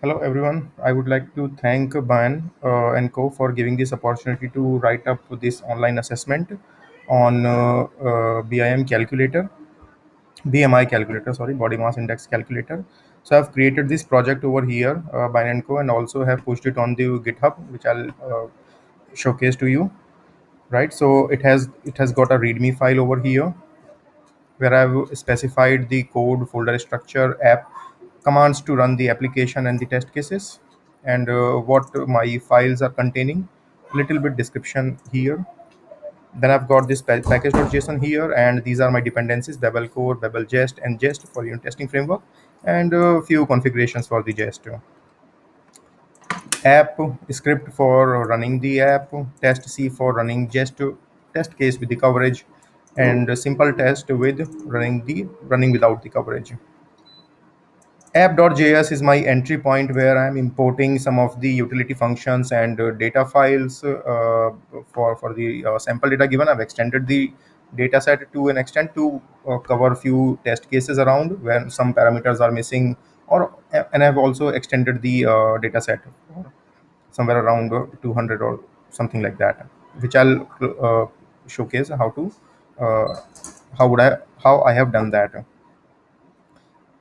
Hello, everyone. I would like to thank Ban and Co for giving this opportunity to write up this online assessment on BIM calculator, BMI calculator, sorry, body mass index calculator. So I've created this project over here, Ban and Co, and also have pushed it on the GitHub, which I'll showcase to you. Right. So it has got a README file over here where I've specified the code, folder structure, app commands to run the application and the test cases, and what my files are containing. Little bit description here. Then I've got this package.json here, and these are my dependencies: Babel core, Babel jest, and jest for unit testing framework, and a few configurations for the jest. App script for running the app, test C for running jest, test case with the coverage, and a simple test with running without the coverage. App.js is my entry point where I'm importing some of the utility functions and data files for the sample data given. I've extended the data set to an extent to cover a few test cases around where some parameters are missing, or and I've also extended the data set somewhere around 200 or something like that, which I'll showcase uh, how I have done that.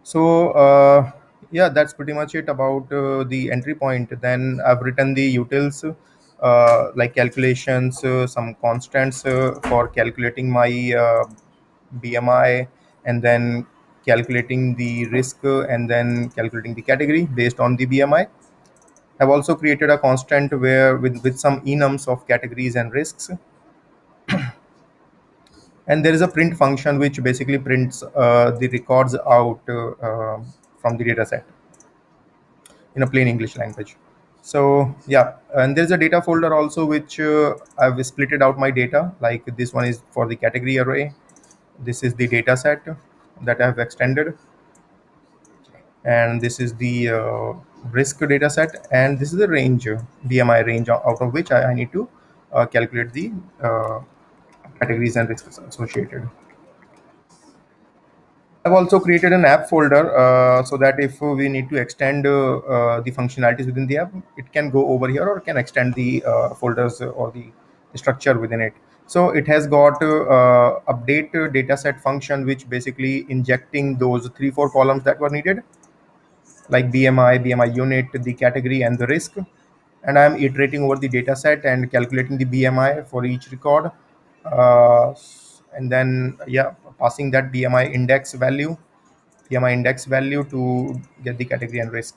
So yeah, that's pretty much it about the entry point. Then I've written the utils, like calculations, some constants for calculating my BMI, and then calculating the risk, and then calculating the category based on the BMI. I've also created a constant where with some enums of categories and risks, and there is a print function which basically prints the records out from the data set in a plain English language. So yeah, and there's a data folder also which I've splitted out my data. Like this one is for the category array. This is the data set that I've extended, and this is the risk data set, and this is the range, BMI range, out of which I need to calculate the categories and risks associated. I've also created an app folder so that if we need to extend the functionalities within the app, it can go over here or can extend the folders or the structure within it. So it has got update data set function, which basically injecting those 3 4 columns that were needed, like BMI, BMI unit, the category, and the risk. And I'm iterating over the data set and calculating the BMI for each record. Uh, and then, yeah, passing that BMI index value to get the category and risk.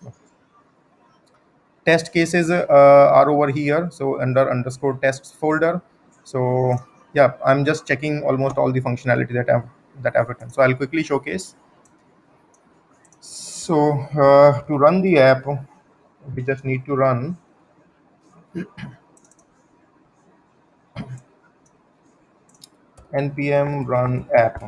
Test cases are over here. So under underscore tests folder. So yeah, I'm just checking almost all the functionality that I've written. So I'll quickly showcase. So to run the app, we just need to run npm run app.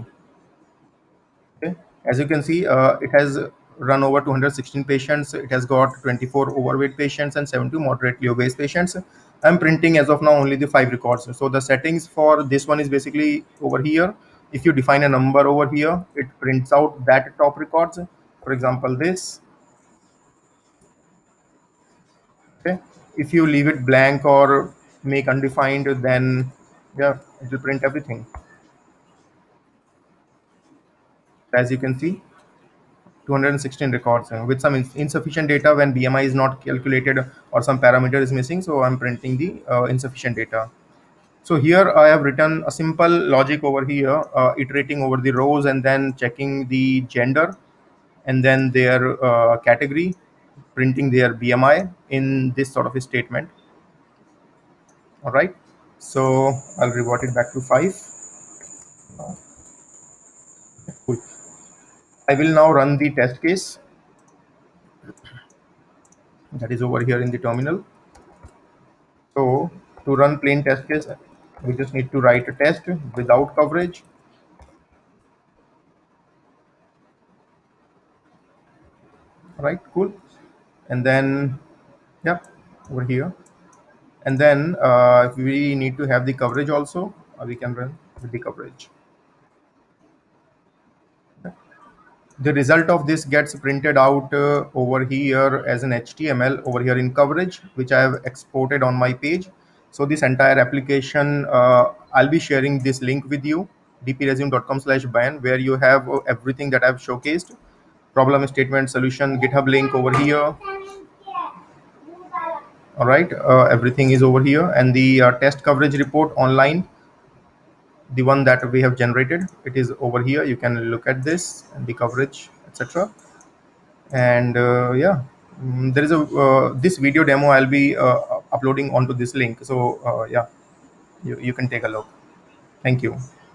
Okay. As you can see, it has run over 216 patients. It has got 24 overweight patients and 72 moderately obese patients. I'm printing as of now only the 5 records. So the settings for this one is basically over here. If you define a number over here, it prints out that top records. For example, this. Okay. If you leave it blank or make undefined, then yeah, it will print everything. As you can see, 216 records with some insufficient data when BMI is not calculated or some parameter is missing. So I'm printing the insufficient data. So here I have written a simple logic over here, iterating over the rows and then checking the gender and then their category, printing their BMI in this sort of a statement. All right. So I'll revert it back to 5. Cool. I will now run the test case that is over here in the terminal. So to run plain test case, we just need to write a test without coverage. Right, cool. And then, yeah, over here. And then if we need to have the coverage also, we can run with the coverage. The result of this gets printed out over here as an HTML over here in coverage, which I have exported on my page. So this entire application, I'll be sharing this link with you, dpresume.com/ban, where you have everything that I've showcased: problem statement, solution, GitHub link over here. All right, everything is over here, and the test coverage report online, the one that we have generated, it is over here. You can look at this and the coverage, etc. And yeah, there is a this video demo I'll be uploading onto this link. So yeah, you can take a look. Thank you.